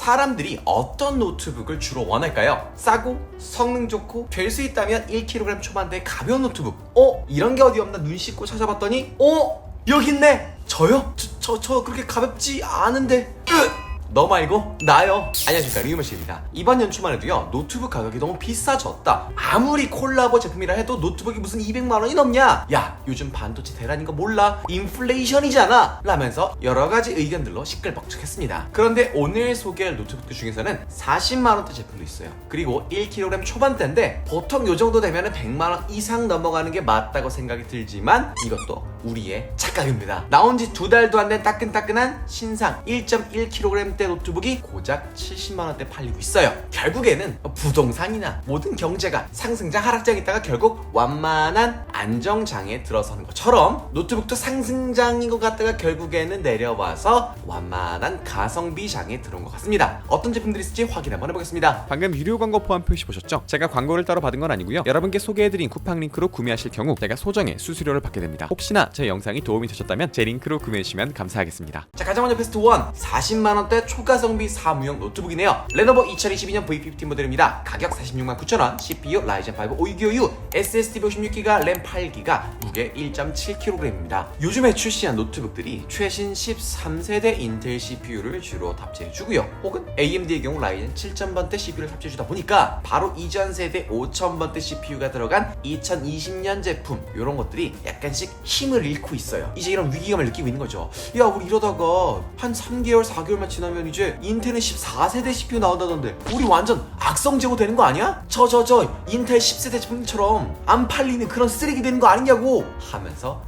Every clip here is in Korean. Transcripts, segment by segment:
사람들이 어떤 노트북을 주로 원할까요? 싸고 성능 좋고 될 수 있다면 1kg 초반대의 가벼운 노트북. 이런 게 어디 없나 눈 씻고 찾아봤더니 여기 있네. 저요? 저 그렇게 가볍지 않은데. 너 말고 나요. 안녕하십니까, 리우머씨입니다. 이번 연초만 해도요 노트북 가격이 너무 비싸졌다. 아무리 콜라보 제품이라 해도 노트북이 무슨 200만원이 넘냐, 야 요즘 반도체 대란인 거 몰라, 인플레이션이잖아 라면서 여러가지 의견들로 시끌벅적했습니다. 그런데 오늘 소개할 노트북들 중에서는 40만원대 제품도 있어요. 그리고 1kg 초반대인데 보통 요 정도 되면 100만원 이상 넘어가는 게 맞다고 생각이 들지만 이것도 우리의 착각입니다. 나온 지 2달도 안 된 따끈따끈한 신상 1.1kg대 노트북이 고작 70만원대 팔리고 있어요. 결국에는 부동산이나 모든 경제가 상승장 하락장에 있다가 결국 완만한 안정장에 들어서는 것처럼 노트북도 상승장인 것 같다가 결국에는 내려와서 완만한 가성비 장에 들어온 것 같습니다. 어떤 제품들이 있을지 확인 한번 해보겠습니다. 방금 유료 광고 포함 표시 보셨죠? 제가 광고를 따로 받은 건 아니고요. 여러분께 소개해드린 쿠팡 링크로 구매하실 경우 제가 소정의 수수료를 받게 됩니다. 혹시나 제 영상이 도움이 되셨다면 제 링크로 구매해주시면 감사하겠습니다. 자, 가장 먼저 베스트 1, 40만원대 초가성비 사무용 노트북이네요. 레노버 2022년 V15 모델입니다. 가격 469,000원, CPU 라이젠 5 565U, SSD 156GB, 램 8GB, 무게 1.7kg입니다. 요즘에 출시한 노트북들이 최신 13세대 인텔 CPU를 주로 탑재해주고요. 혹은 AMD의 경우 라이젠 7000번대 CPU를 탑재해주다 보니까 바로 이전 세대 5000번대 CPU가 들어간 2020년 제품, 이런 것들이 약간씩 힘을 잃고 있어요. 이제 이런 위기감을 느끼고 있는 거죠. 야, 우리 이러다가 한 3개월, 4개월만 지나면 이제 인텔은 14세대 CPU 나온다던데 우리 완전 악성 재고 되는 거 아니야? 저 인텔 10세대 제품처럼 안 팔리는 그런 쓰레기 되는 거 아니냐고 하면서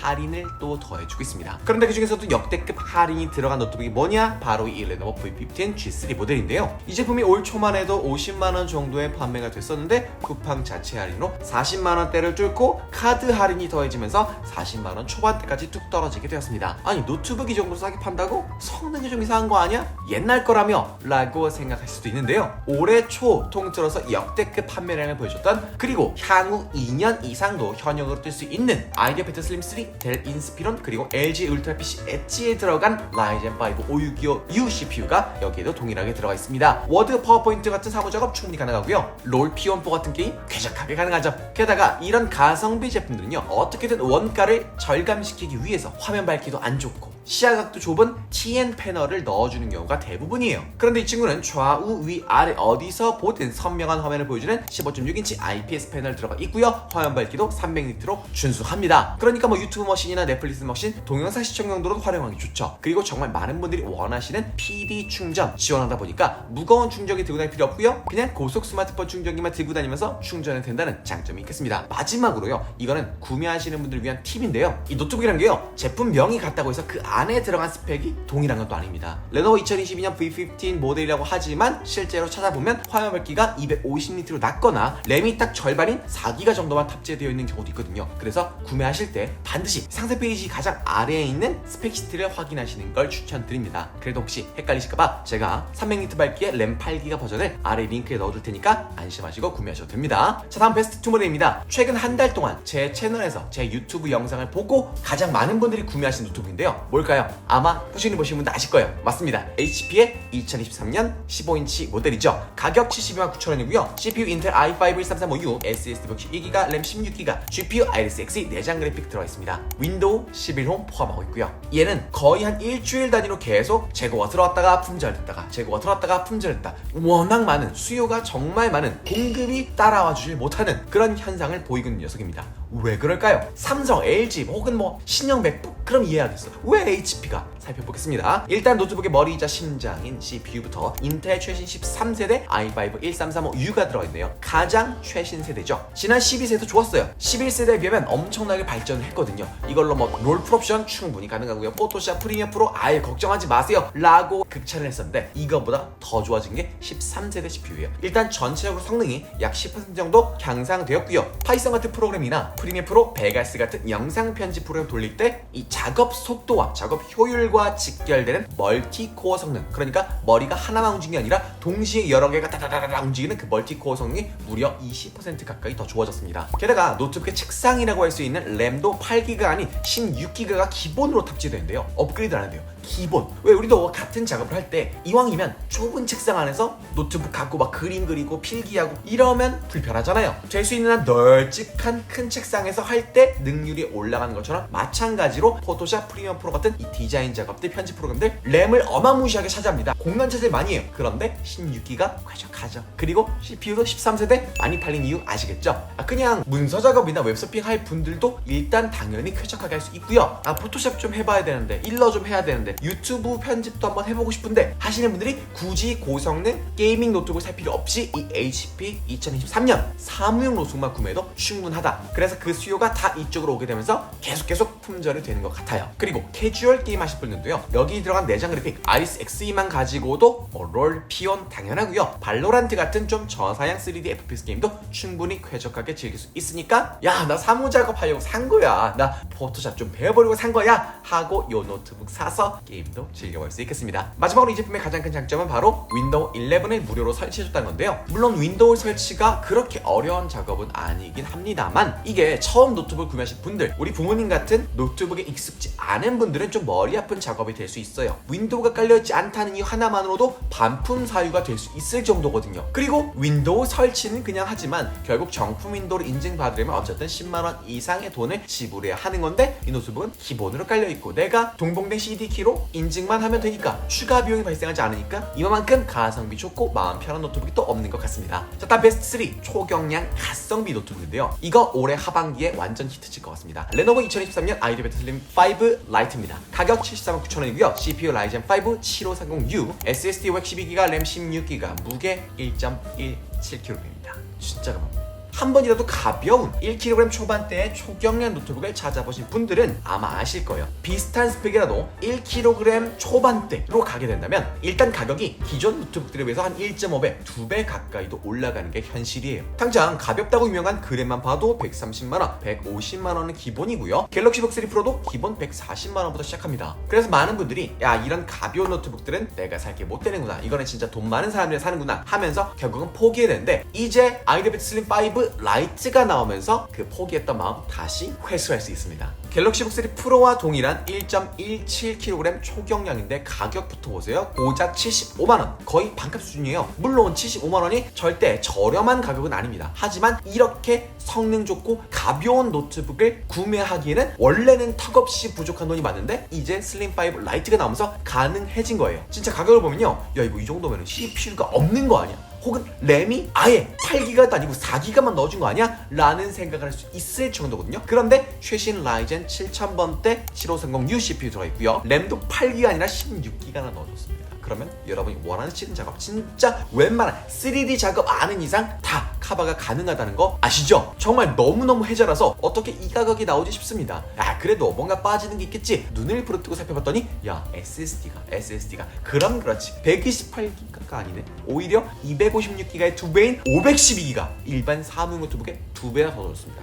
할인을 또 더해주고 있습니다. 그런데 그 중에서도 역대급 할인이 들어간 노트북이 뭐냐? 바로 이 레노버 V15 G3 모델인데요. 이 제품이 올 초만 해도 50만원 정도에 판매가 됐었는데 쿠팡 자체 할인으로 40만원대를 뚫고 카드 할인이 더해지면서 40만원 초반대까지 뚝 떨어지게 되었습니다. 아니, 노트북 이 정도로 싸게 판다고? 성능이 좀 이상한 거 아니야? 옛날 거라며? 라고 생각할 수도 있는데요. 올해 초 통틀어서 역대급 판매량을 보여줬던, 그리고 향후 2년 이상도 현역으로 뜰 수 있는 아이디어 패드 슬림 3, 델 인스피론, 그리고 LG 울트라 PC 엣지에 들어간 라이젠 5 565U CPU가 여기에도 동일하게 들어가 있습니다. 워드, 파워포인트 같은 사무 작업 충분히 가능하고요. 롤 P1.4 같은 게임 쾌적하게 가능하죠. 게다가 이런 가성비 제품들은요, 어떻게든 원가를 절감시키기 위해서 화면 밝기도 안 좋고 시야각도 좁은 TN 패널을 넣어주는 경우가 대부분이에요. 그런데 이 친구는 좌우 위 아래 어디서 보든 선명한 화면을 보여주는 15.6인치 IPS 패널 들어가 있고요. 화면 밝기도 300니트로 준수합니다. 그러니까 뭐 유튜브 머신이나 넷플릭스 머신, 동영상 시청 용도로 활용하기 좋죠. 그리고 정말 많은 분들이 원하시는 PD 충전 지원하다 보니까 무거운 충전기 들고 다닐 필요 없고요. 그냥 고속 스마트폰 충전기만 들고 다니면서 충전이 된다는 장점이 있겠습니다. 마지막으로요, 이거는 구매하시는 분들을 위한 팁인데요. 이 노트북이란 게요, 제품명이 같다고 해서 그 안에 들어간 스펙이 동일한 건 또 아닙니다. 레노버 2022년 V15 모델이라고 하지만 실제로 찾아보면 화면 밝기가 250니트로 낮거나 램이 딱 절반인 4기가 정도만 탑재되어 있는 경우도 있거든요. 그래서 구매하실 때 반드시 상세 페이지 가장 아래에 있는 스펙시트를 확인하시는 걸 추천드립니다. 그래도 혹시 헷갈리실까봐 제가 300니트 밝기의 램 8기가 버전을 아래 링크에 넣어둘 테니까 안심하시고 구매하셔도 됩니다. 자, 다음 베스트 2 모델입니다. 최근 한 달 동안 제 채널에서 제 유튜브 영상을 보고 가장 많은 분들이 구매하신 노트북인데요. 뭘까요? 아마 꾸준히 보시는 분들 아실 거예요. 맞습니다. HP의 2023년 15인치 모델이죠. 가격 72만 9천원이고요. CPU 인텔 i5 13355U, SSD 112GB, 램 16GB, GPU 아이리스 X 내장 그래픽 들어가 있습니다. 윈도우 11홈 포함하고 있고요. 얘는 거의 한 일주일 단위로 계속 재고가 들어왔다가 품절됐다가 재고가 들어왔다가 품절됐다. 워낙 많은, 수요가 정말 많은, 공급이 따라와 주질 못하는 그런 현상을 보이고 있는 녀석입니다. 왜 그럴까요? 삼성, LG 혹은 뭐 신형 맥북? 그럼 이해하겠어. 왜 HP가? 살펴보겠습니다. 일단 노트북의 머리이자 심장인 CPU부터 인텔 최신 13세대 i5 1335U가 들어가 있네요. 가장 최신 세대죠. 지난 12세대도 좋았어요. 11세대에 비하면 엄청나게 발전을 했거든요. 이걸로 뭐 롤 풀옵션 충분히 가능하고요. 포토샵, 프리미어 프로 아예 걱정하지 마세요 라고 극찬을 했었는데 이거보다 더 좋아진 게 13세대 CPU예요. 일단 전체적으로 성능이 약 10% 정도 향상되었고요. 파이썬 같은 프로그램이나 프리미어 프로, 베가스 같은 영상 편집 프로그램 돌릴 때 이 작업 속도와 작업 효율과 직결되는 멀티코어 성능, 그러니까 머리가 하나만 움직이는 게 아니라 동시에 여러 개가 다다다다 움직이는 그 멀티코어 성능이 무려 20% 가까이 더 좋아졌습니다. 게다가 노트북의 책상이라고 할 수 있는 램도 8기가 아닌 16기가가 기본으로 탑재되는데요. 업그레이드 안 해도 돼요. 기본. 왜 우리도 같은 작업을 할 때 이왕이면 좁은 책상 안에서 노트북 갖고 막 그림 그리고 필기하고 이러면 불편하잖아요. 될 수 있는 한 널찍한 큰 책상에서 할 때 능률이 올라가는 것처럼 마찬가지로 포토샵, 프리미어 프로 같은 이 디자인 작업들, 편집 프로그램들 램을 어마무시하게 차지합니다. 공간 차지를 많이 해요. 그런데 16기가 쾌적하죠. 그리고 CPU도 13세대 많이 팔린 이유 아시겠죠? 그냥 문서 작업이나 웹서핑 할 분들도 일단 당연히 쾌적하게 할 수 있고요. 포토샵 좀 해봐야 되는데, 일러 좀 해야 되는데, 유튜브 편집도 한번 해보고 싶은데 하시는 분들이 굳이 고성능 게이밍 노트북을 살 필요 없이 이 HP 2023년 사무용 노트북만 구매해도 충분하다. 그래서 그 수요가 다 이쪽으로 오게 되면서 계속 품절이 되는 것 같아요. 그리고 캐주얼 게임 하실 분들도요, 여기 들어간 내장 그래픽 아리스 Xe-만 가지고도 롤, 피온 당연하고요, 발로란트 같은 좀 저사양 3D FPS 게임도 충분히 쾌적하게 즐길 수 있으니까 야, 나 사무 작업하려고 산 거야, 나 포토샵 좀 배워보려고 산 거야 하고 요 노트북 사서 게임도 즐겨볼 수 있겠습니다. 마지막으로 이 제품의 가장 큰 장점은 바로 윈도우 11을 무료로 설치해줬다는 건데요. 물론 윈도우 설치가 그렇게 어려운 작업은 아니긴 합니다만, 이게 처음 노트북을 구매하신 분들, 우리 부모님 같은 노트북에 익숙지 않은 분들은 좀 머리 아픈 작업이 될 수 있어요. 윈도우가 깔려있지 않다는 이유 하나만으로도 반품 사유가 될 수 있을 정도거든요. 그리고 윈도우 설치는 그냥 하지만 결국 정품 윈도우를 인증받으려면 어쨌든 10만원 이상의 돈을 지불해야 하는 건데, 이 노트북은 기본으로 깔려있고 내가 동봉된 CD키로 인증만 하면 되니까 추가 비용이 발생하지 않으니까 이만큼 가성비 좋고 마음 편한 노트북이 또 없는 것 같습니다. 자, 다음 베스트 3 초경량 가성비 노트북인데요. 이거 올해 하반기에 완전 히트칠 것 같습니다. 레노버 2023년 아이디어베터 슬림 5 라이트입니다. 가격 749,000원이고요. CPU 라이젠 5 7530U, SSD 512GB, 램 16GB, 무게 1.17kg입니다. 진짜 가볍네요. 한 번이라도 가벼운 1kg 초반대의 초경량 노트북을 찾아보신 분들은 아마 아실 거예요. 비슷한 스펙이라도 1kg 초반대로 가게 된다면 일단 가격이 기존 노트북들에 비해서 한 1.5배, 2배 가까이도 올라가는 게 현실이에요. 당장 가볍다고 유명한 그램만 봐도 130만원, 150만원은 기본이고요. 갤럭시 북 3 프로도 기본 140만원부터 시작합니다. 그래서 많은 분들이 야, 이런 가벼운 노트북들은 내가 살 게 못 되는구나, 이거는 진짜 돈 많은 사람들이 사는구나 하면서 결국은 포기해야 되는데, 이제 아이디어베터 슬림 5 라이트가 나오면서 그 포기했던 마음 다시 회수할 수 있습니다. 갤럭시 북 3 프로와 동일한 1.17kg 초경량인데 가격부터 보세요. 고작 75만원, 거의 반값 수준이에요. 물론 75만원이 절대 저렴한 가격은 아닙니다. 하지만 이렇게 성능 좋고 가벼운 노트북을 구매하기에는 원래는 턱없이 부족한 돈이 많은데 이제 슬림 5 라이트가 나오면서 가능해진 거예요. 진짜 가격을 보면요, 야, 이거 이 정도면 CPU가 없는 거 아니야? 혹은 램이 아예 8기가도 아니고 4기가만 넣어준 거 아니야? 라는 생각을 할 수 있을 정도거든요. 그런데 최신 라이젠 7000번대 7530U CPU 들어있고요. 램도 8기가 아니라 16기가나 넣어줬습니다. 그러면 여러분이 원하시는 작업, 진짜 웬만한 3D 작업 아는 이상 다 커버가 가능하다는 거 아시죠? 정말 너무너무 해자라서 어떻게 이 가격이 나오지 싶습니다. 그래도 뭔가 빠지는 게 있겠지. 눈을 부릅뜨고 살펴봤더니 야, SSD가 그럼 그렇지 128기가가 아니네. 오히려 256기가의 2배인 512기가, 일반 사무 노트북의 2배나 더 넣었습니다.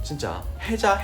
진짜 해자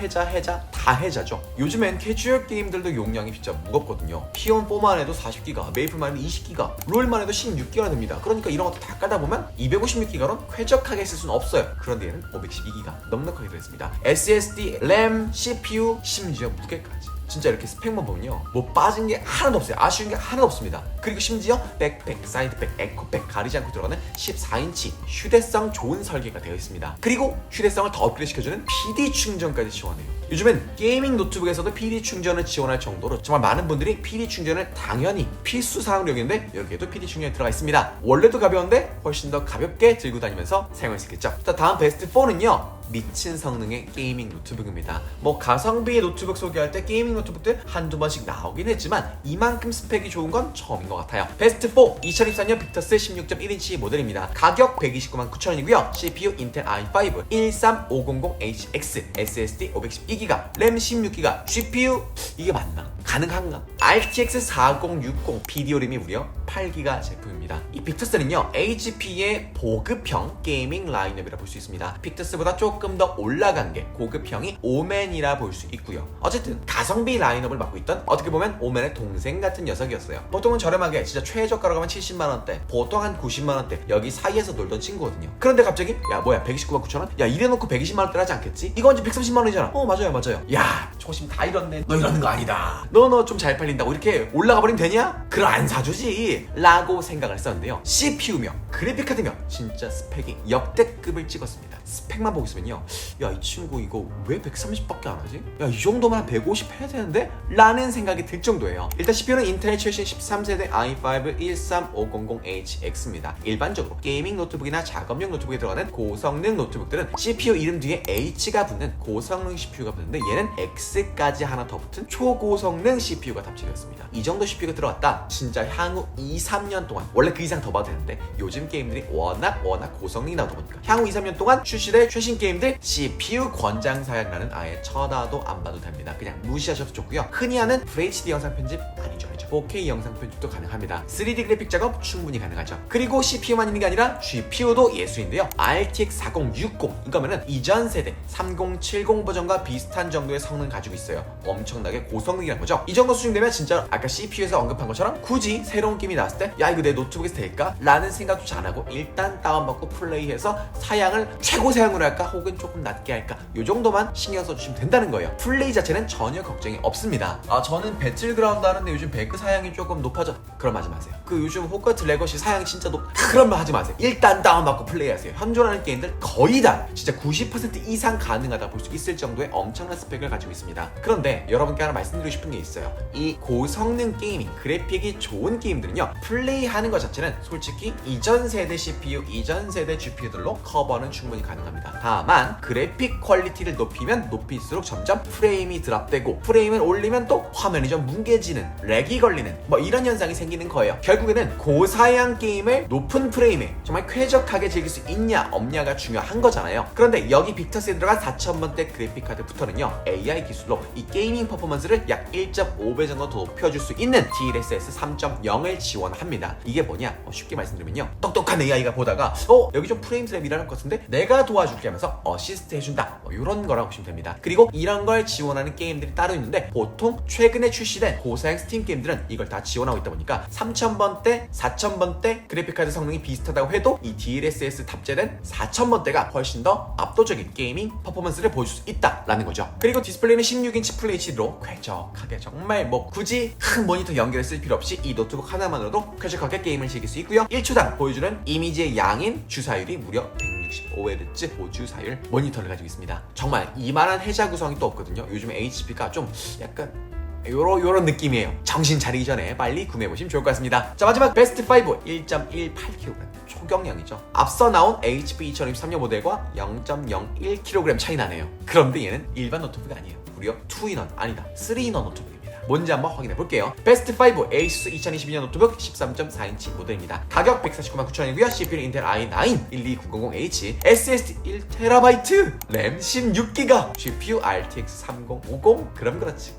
다 해자죠. 요즘엔 캐주얼 게임들도 용량이 진짜 무겁거든요. 피온 4만 해도 40기가, 메이플만 해도 20기가, 롤만 해도 16기가 됩니다. 그러니까 이런 것도 다 까다 보면 256기가로 쾌적하게 쓸 수는 없어요. 그런데 얘는 512기가 넉넉하게 들어있습니다. SSD, 램, CPU, 심지어 무게까지. 진짜 이렇게 스펙만 보면요, 뭐 빠진 게 하나도 없어요. 아쉬운 게 하나도 없습니다. 그리고 심지어 백팩, 사이드백, 에코백 가리지 않고 들어가는 14인치 휴대성 좋은 설계가 되어 있습니다. 그리고 휴대성을 더 업그레이드 시켜주는 PD 충전까지 지원해요. 요즘엔 게이밍 노트북에서도 PD 충전을 지원할 정도로 정말 많은 분들이 PD 충전을 당연히 필수 사항으로 여기는데, 여기에도 PD 충전이 들어가 있습니다. 원래도 가벼운데 훨씬 더 가볍게 들고 다니면서 사용할 수 있겠죠. 자, 다음 베스트 4는요, 미친 성능의 게이밍 노트북입니다. 뭐 가성비 노트북 소개할 때 게이밍 노트북들 한두 번씩 나오긴 했지만 이만큼 스펙이 좋은 건 처음인 것 같아요. 베스트 4 2024년 빅터스 16.1인치 모델입니다. 가격 129,900원이고요. CPU 인텔 i5 13500HX, SSD 512GB, 램 16GB, GPU 이게 맞나? 가능한가? RTX 4060 비디오램이 무려 8기가 제품입니다. 이 빅터스는요, HP의 보급형 게이밍 라인업이라 볼 수 있습니다. 빅터스보다 조금 더 올라간 게 고급형이 오맨이라 볼 수 있고요. 어쨌든 가성비 라인업을 맡고 있던, 어떻게 보면 오맨의 동생 같은 녀석이었어요. 보통은 저렴하게 진짜 최저가로 가면 70만원대, 보통 한 90만원대 여기 사이에서 놀던 친구거든요. 그런데 갑자기 야, 뭐야 129,900원? 야, 이래놓고 120만원대 하지 않겠지? 이거 언제 130만원이잖아. 맞아요. 야, 초심 다 잃었네. 너 이러는 거 아니다. 너 너 좀 잘 팔린다고 이렇게 올라가 버리면 되냐? 그럼 안 사주지 라고 생각을 했었는데요. CPU며 그래픽카드며 진짜 스펙이 역대급을 찍었습니다. 스펙만 보고 있으면요, 야 이 친구 이거 왜 130밖에 안 하지? 야 이 정도면 한 150 해야 되는데? 라는 생각이 들 정도예요. 일단 CPU는 인텔 최신 13세대 i5 13500HX입니다. 일반적으로 게이밍 노트북이나 작업용 노트북에 들어가는 고성능 노트북들은 CPU 이름 뒤에 H가 붙는 고성능 CPU가 붙는데 얘는 X까지 하나 더 붙은 초고성능 CPU가 탑재되었습니다. 이 정도 CPU가 들어갔다 진짜 향후 2-3년 동안, 원래 그 이상 더 봐도 되는데 요즘 게임들이 워낙 고성능이 나오다 보니까 향후 2-3년 동안 출시될 최신 게임들 CPU 권장 사양라는 아예 쳐다도 안 봐도 됩니다. 그냥 무시하셔도 좋고요. 흔히 하는 FHD 영상 편집 아니죠. 4K 영상 편집도 가능합니다. 3D 그래픽 작업 충분히 가능하죠. 그리고 CPU만 있는 게 아니라 GPU도 예술인데요. RTX 4060 이거면은 이전 세대 3070 버전과 비슷한 정도의 성능 가지고 있어요. 엄청나게 고성능이란 거죠. 이 정도 수준 되면 진짜 아까 CPU에서 언급한 것처럼 굳이 새로운 게임이 나왔을 때 야 이거 내 노트북에서 될까? 라는 생각조차 안 하고 일단 다운받고 플레이해서 사양을 최고 사양으로 할까? 혹은 조금 낮게 할까? 요 정도만 신경 써주시면 된다는 거예요. 플레이 자체는 전혀 걱정이 없습니다. 저는 배틀그라운드 하는데 요즘 배그 사양이 조금 높아져. 그럼 하지 마세요. 그 요즘 호커트 레거시 사양이 진짜 그런 말 하지 마세요. 일단 다운받고 플레이하세요. 현존하는 게임들 거의 다 진짜 90% 이상 가능하다 볼 수 있을 정도의 엄청난 스펙을 가지고 있습니다. 그런데 여러분께 하나 말씀드리고 싶은 게 있어요. 이 고성능 게이밍, 그래픽이 좋은 게임들은요, 플레이하는 것 자체는 솔직히 이전 세대 CPU, 이전 세대 GPU들로 커버는 충분히 가능합니다. 다만 그래픽 퀄리티를 높이면 높일수록 점점 프레임이 드랍되고, 프레임을 올리면 또 화면이 좀 뭉개지는, 렉이 걸리는 뭐 이런 현상이 생기는 거예요. 결국에는 고사양 게임을 높은 프레임에 정말 쾌적하게 즐길 수 있냐 없냐가 중요한 거잖아요. 그런데 여기 빅터스에 들어간 4000번대 그래픽카드부터는요, AI 기술로 이 게이밍 퍼포먼스를 약 1.5배 정도 더 높여줄 수 있는 DLSS 3.0을 지원합니다. 이게 뭐냐? 쉽게 말씀드리면요, 똑똑한 AI가 보다가 여기 좀 프레임 드랍 일어날 것 같은데 내가 도와줄게 하면서 어시스트 해준다, 이런 거라고 보시면 됩니다. 그리고 이런 걸 지원하는 게임들이 따로 있는데 보통 최근에 출시된 고사양 스팀 게임들은 이걸 다 지원하고 있다 보니까 3000번대, 4000번대 그래픽카드 성능이 비슷하다고 해도 이 DLSS 탑재된 4000번대가 훨씬 더 압도적인 게이밍 퍼포먼스를 보여줄 수 있다라는 거죠. 그리고 디스플레이는 16인치 FHD로 쾌적하게, 정말 뭐 굳이 큰 모니터 연결을 쓸 필요 없이 이 노트북 하나만으로도 쾌적하게 게임을 즐길 수 있고요. 1초당 보여주는 이미지의 양인 주사율이 무려 165Hz 고주사율 모니터를 가지고 있습니다. 정말 이만한 해자 구성이 또 없거든요. 요즘 HP가 좀 약간 요런 느낌이에요. 정신 차리기 전에 빨리 구매해보시면 좋을 것 같습니다. 자, 마지막 베스트 5 1.18kg 초경량이죠. 앞서 나온 HP 2023년 모델과 0.01kg 차이 나네요. 그런데 얘는 일반 노트북이 아니에요. 무려 2인원, 아니다 3인원 노트북입니다. 뭔지 한번 확인해 볼게요. 베스트 5 ASUS 2022년 노트북 13.4인치 모델입니다. 가격 149,900원이고요. CPU는 인텔 i9 12900H, SSD 1TB, 램 16GB, GPU RTX 3050. 그럼 그렇지.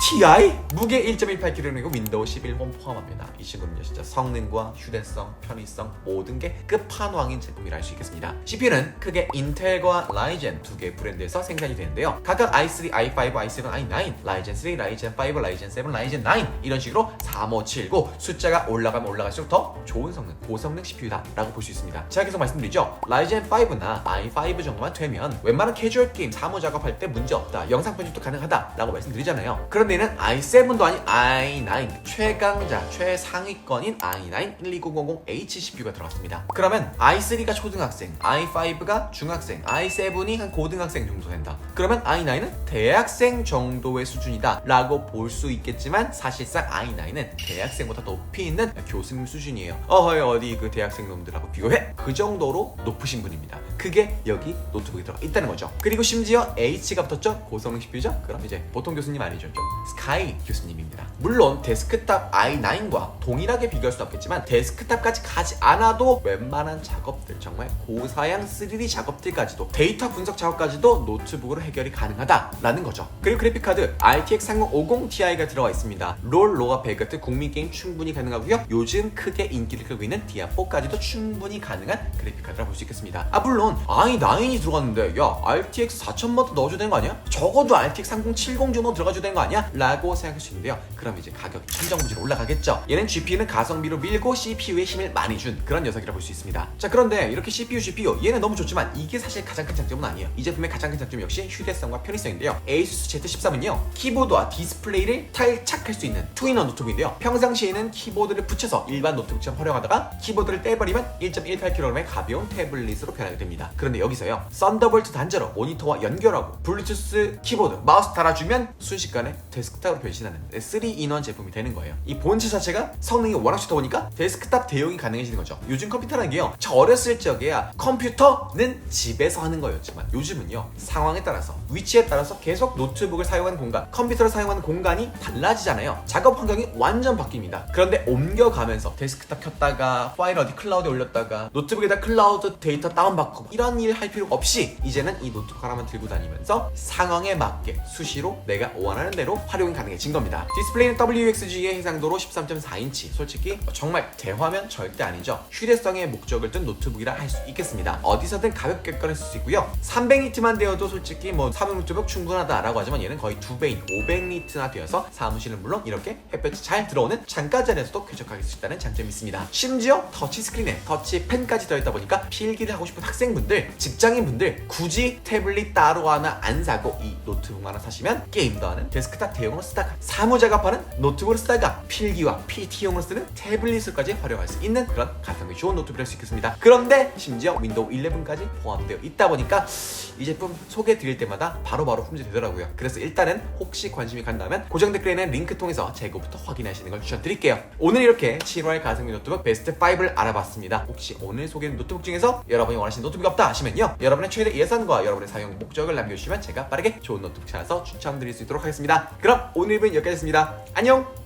TI 무게 1.18kg이고 윈도우 11홈 포함합니다. 이 친구는요 진짜 성능과 휴대성, 편의성 모든 게 끝판왕인 제품이라 할 수 있겠습니다. CPU는 크게 인텔과 라이젠 두 개의 브랜드에서 생산이 되는데요. 각각 i3, i5, i7, i9, 라이젠 3, 라이젠 5, 라이젠 7, 라이젠 9 이런 식으로 3579 숫자가 올라가면 올라갈수록 더 좋은 성능, 고성능 CPU다 라고 볼 수 있습니다. 제가 계속 말씀드리죠. 라이젠 5나 i5 정도만 되면 웬만한 캐주얼 게임 사무 작업할 때 문제 없다, 영상 편집도 가능하다 라고 말씀드리잖아요. 그런데 얘는 i7도 아닌 i9 최강자, 최상위권인 i9 12900H CPU가 들어갔습니다. 그러면 i3가 초등학생, i5가 중학생, i7이 한 고등학생 정도 된다. 그러면 i9은 대학생 정도의 수준이다 라고 볼 수 있겠지만 사실상 i9은 대학생보다 높이 있는 교수님 수준이에요. 어디 그 대학생 놈들하고 비교해? 그 정도로 높으신 분입니다. 그게 여기 노트북에 들어가 있다는 거죠. 그리고 심지어 H가 붙었죠? 고성능 CPU죠? 그럼 이제 보통 교수님 아니죠. 좀 스카이 교수님입니다. 물론 데스크탑 i9과 동일하게 비교할 수는 없겠지만 데스크탑까지 가지 않아도 웬만한 작업들, 정말 고사양 3D 작업들까지도, 데이터 분석 작업까지도 노트북으로 해결이 가능하다라는 거죠. 그리고 그래픽카드 RTX 3050 Ti가 들어가 있습니다. 롤, 로아, 배그트 국민 게임 충분히 가능하고요. 요즘 크게 인기를 끌고 있는 디아4까지도 충분히 가능한 그래픽카드라 볼 수 있겠습니다. 물론 i9이 들어갔는데 야 RTX 4000번도 넣어줘야 되는 거 아니야? 적어도 RTX 3070 정도 들어가줘야 되는 거 아니야? 라고 생각할 수 있는데요. 그럼 이제 가격이 천정부지로 올라가겠죠. 얘는 GPU는 가성비로 밀고 CPU에 힘을 많이 준 그런 녀석이라 볼 수 있습니다. 자, 그런데 이렇게 CPU 얘는 너무 좋지만 이게 사실 가장 큰 장점은 아니에요. 이 제품의 가장 큰 장점 역시 휴대성과 편의성인데요. ASUS Z13은요 키보드와 디스플레이를 디스플레이를 탈착할 수 있는 투인원 노트북인데요. 평상시에는 키보드를 붙여서 일반 노트북처럼 활용하다가 키보드를 떼버리면 1.18kg의 가벼운 태블릿으로 변하게 됩니다. 그런데 여기서요, 썬더볼트 단자로 모니터와 연결하고 블루투스 키보드, 마우스 달아주면 순식간에 데스크탑으로 변신하는 3인원 제품이 되는 거예요. 이 본체 자체가 성능이 워낙 좋다 보니까 데스크탑 대용이 가능해지는 거죠. 요즘 컴퓨터라는 게요, 저 어렸을 적에야 컴퓨터는 집에서 하는 거였지만 요즘은요, 상황에 따라서 위치에 따라서 계속 노트북을 사용하는 공간, 컴퓨터를 사용하는 공간이 달라지잖아요. 작업 환경이 완전 바뀝니다. 그런데 옮겨가면서 데스크탑 켰다가 파일 어디 클라우드에 올렸다가 노트북에다 클라우드 데이터 다운받고 이런 일 할 필요 없이 이제는 이 노트북 하나만 들고 다니면서 상황에 맞게 수시로 내가 원하는 대로 활용이 가능해진 겁니다. 디스플레이는 WXG의 해상도로 13.4인치, 솔직히 정말 대화면 절대 아니죠. 휴대성의 목적을 둔 노트북이라 할 수 있겠습니다. 어디서든 가볍게 꺼낼 수 있고요. 300니트만 되어도 솔직히 뭐 사무 노트북 충분하다라고 하지만 얘는 거의 2배인 500니트나 되어서 사무실은 물론 이렇게 햇볕이 잘 들어오는 창가 자리에서도 쾌적하게 쓸 수 있다는 장점이 있습니다. 심지어 터치스크린에 터치펜까지 들어있다 보니까 필기를 하고 싶은 학생분들, 직장인분들 굳이 태블릿 따로 하나 안 사고 이 노트북만 하나 사시면 게임도 하는 데스크탑 대용으로 쓰다가 사무 작업하는 노트북을 쓰다가 필기와 PT용으로 쓰는 태블릿을까지 활용할 수 있는 그런 가성비 좋은 노트북이 될 수 있겠습니다. 그런데 심지어 윈도우 11까지 포함되어 있다 보니까 이 제품 소개 드릴 때마다 바로바로 품절되더라고요. 그래서 일단은 혹시 관심이 간다면 고정 댓글에는 링크 통해서 재고부터 확인하시는 걸 추천드릴게요. 오늘 이렇게 7월 가성비 노트북 베스트 5를 알아봤습니다. 혹시 오늘 소개된 노트북 중에서 여러분이 원하시는 노트북이 없다 하시면요, 여러분의 최대 예산과 여러분의 사용 목적을 남겨주시면 제가 빠르게 좋은 노트북 찾아서 추천드릴 수 있도록 하겠습니다. 그럼 오늘 은 여기까지였습니다. 안녕!